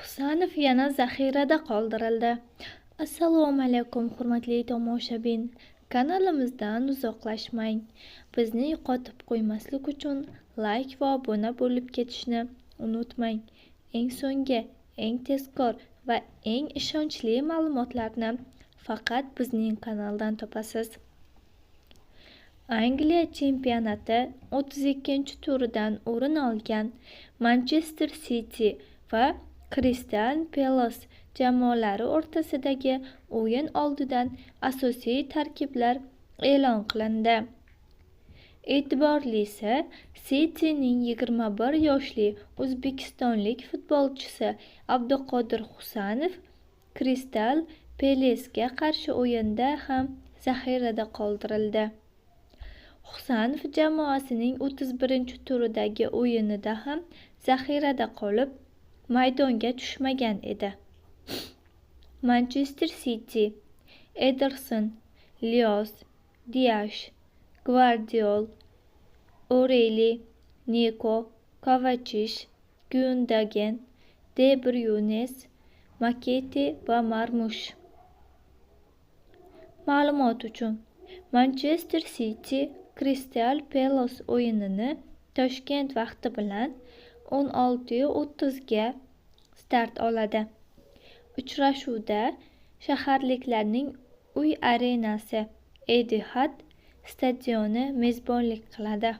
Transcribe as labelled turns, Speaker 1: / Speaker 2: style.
Speaker 1: Husanov yana zaxirada qoldirildi. Assalomu alaykum hurmatli tomoshabin. Kanalimizdan uzoqlashmang. Bizni yo'qotib qo'ymaslik uchun like va obuna bo'lib ketishni unutmang. Eng so'nggi, eng tezkor va eng ishonchli ma'lumotlarni faqat bizning kanaldan topasiz. Angliya chempionati 32-turidan o'rin olgan Manchester City va Crystal Palace jamoalari o'rtasidagi o'yin oldidan asosiy tarkiblar e'lon qilindi. E'tiborlisi, City'ning 21 yoshli o'zbekistonlik futbolchisi Abduqodir Husanov Crystal Palace'ga qarshi o'yinda ham zaxirada qoldirildi. Husanov jamoasining 31-turidagi o'yinida ham zaxirada qolib, maydonga tushmagan edi. Manchester City: Ederson, Luis Diaz, Gvardiol, O'Reilly, Nico, Kovacic, Gundogan, De Bruyne, Maketi va Marmush. Ma'lumot uchun, Manchester City Crystal Palace o'yinini Toshkent vaqti bilan 16:30 ga start oladi. Uchrashuvda shaharliklarning uy arenasi Etihad stadioni mezbonlik qiladi.